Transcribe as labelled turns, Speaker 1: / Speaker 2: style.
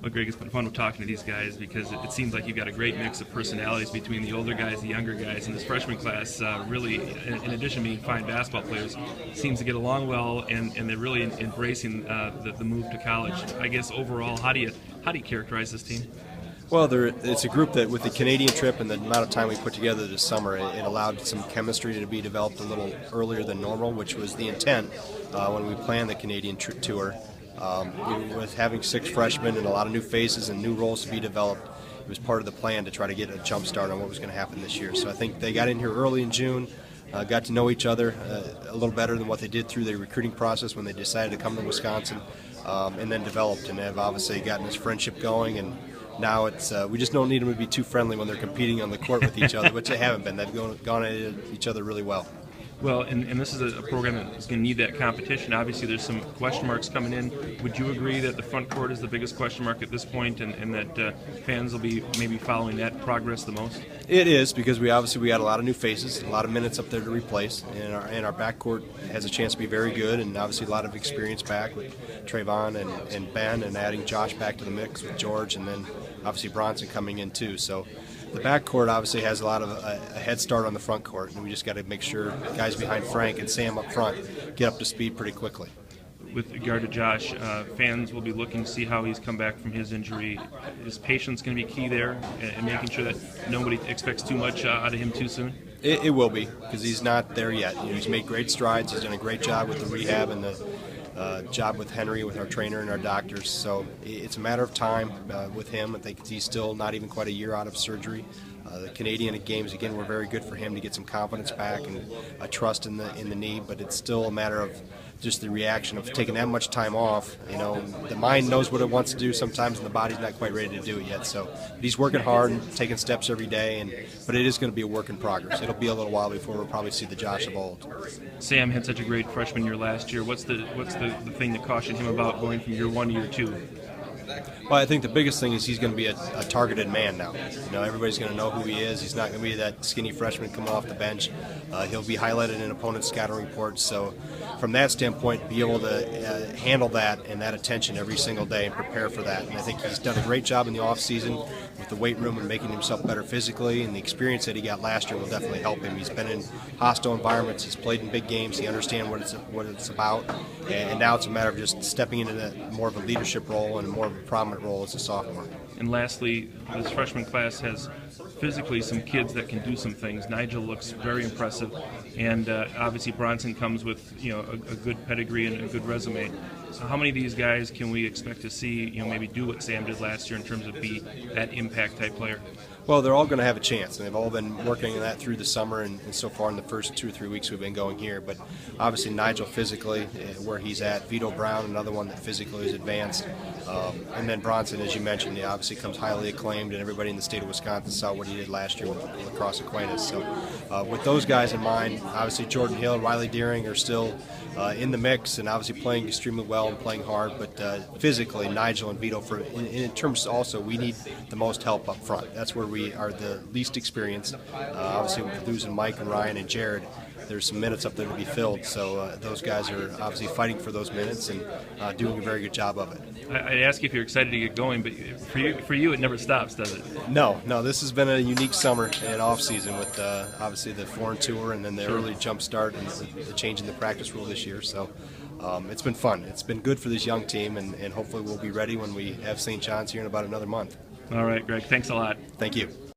Speaker 1: Well, Greg, it's been fun talking to these guys because it seems like you've got a great mix of personalities between the older guys, the younger guys, and this freshman class really, in addition to being fine basketball players, seems to get along well, and they're really embracing the move to college. I guess overall, how do you characterize this team?
Speaker 2: Well, it's a group that, with the Canadian trip and the amount of time we put together this summer, it allowed some chemistry to be developed a little earlier than normal, which was the intent when we planned the Canadian tour. With having 6 freshmen and a lot of new faces and new roles to be developed, it was part of the plan to try to get a jump start on what was going to happen this year. So I think they got in here early in June, got to know each other a little better than what they did through the recruiting process when they decided to come to Wisconsin, and then developed and have obviously gotten this friendship going. And now it's we just don't need them to be too friendly when they're competing on the court with each other, which they haven't been. They've gone at each other really well.
Speaker 1: Well, and this is a program that is going to need that competition. Obviously, there's some question marks coming in. Would you agree that the front court is the biggest question mark at this point, and that fans will be maybe following that progress the most?
Speaker 2: It is, because we got a lot of new faces, a lot of minutes up there to replace, and our backcourt has a chance to be very good, and obviously a lot of experience back with Trayvon and Ben, and adding Josh back to the mix with George, and then obviously Bronson coming in too. So the backcourt obviously has a lot of a head start on the front court, and we just got to make sure guys behind Frank and Sam up front get up to speed pretty quickly.
Speaker 1: With regard to Josh, fans will be looking to see how he's come back from his injury. Is patience going to be key there, and making sure that nobody expects too much out of him too soon?
Speaker 2: It will be, because he's not there yet. He's made great strides. He's done a great job with the rehab and the job with Henry, with our trainer and our doctors. So it's a matter of time with him. I think he's still not even quite a year out of surgery. The Canadian games, again, were very good for him to get some confidence back and a trust in the knee, but it's still a matter of just the reaction of taking that much time off. The mind knows what it wants to do sometimes, and the body's not quite ready to do it yet. So he's working hard and taking steps every day, but it is going to be a work in progress. It'll be a little while before we'll probably see the Josh of old.
Speaker 1: Sam had such a great freshman year last year. What's the thing that cautioned him about going from year 1 to year 2?
Speaker 2: Well, I think the biggest thing is he's going to be a targeted man now. Everybody's going to know who he is. He's not going to be that skinny freshman coming off the bench. He'll be highlighted in opponents' scouting reports. So from that standpoint, be able to handle that and that attention every single day and prepare for that. And I think he's done a great job in the off-season with the weight room and making himself better physically, and the experience that he got last year will definitely help him. He's been in hostile environments. He's played in big games. He understands what it's about. And now it's a matter of just stepping into more of a leadership role and more of a prominent role as a sophomore.
Speaker 1: And lastly, this freshman class has physically some kids that can do some things. Nigel looks very impressive, and obviously Bronson comes with a good pedigree and a good resume. So how many of these guys can we expect to see maybe do what Sam did last year in terms of be that impact type player?
Speaker 2: Well, they're all going to have a chance, and they've all been working on that through the summer and so far in the first 2 or 3 weeks we've been going here. But obviously Nigel physically, where he's at, Vito Brown, another one that physically is advanced, and then Bronson, as you mentioned, he obviously comes highly acclaimed, and everybody in the state of Wisconsin saw what he did last year with Lacrosse Aquinas. So with those guys in mind, obviously Jordan Hill and Riley Deering are still in the mix and obviously playing extremely well and playing hard, but physically Nigel and Vito, in terms also, we need the most help up front. That's where we are the least experienced. Obviously with losing Mike and Ryan and Jared, there's some minutes up there to be filled, so those guys are obviously fighting for those minutes and doing a very good job of it.
Speaker 1: I'd ask you if you're excited to get going, but for you it never stops, does it?
Speaker 2: No, this has been a unique summer and off season with obviously the foreign tour and then the early jump start and the change in the practice rule this year. So it's been fun. It's been good for this young team, and hopefully we'll be ready when we have St. John's here in about another month.
Speaker 1: All right, Greg, thanks a lot.
Speaker 2: Thank you.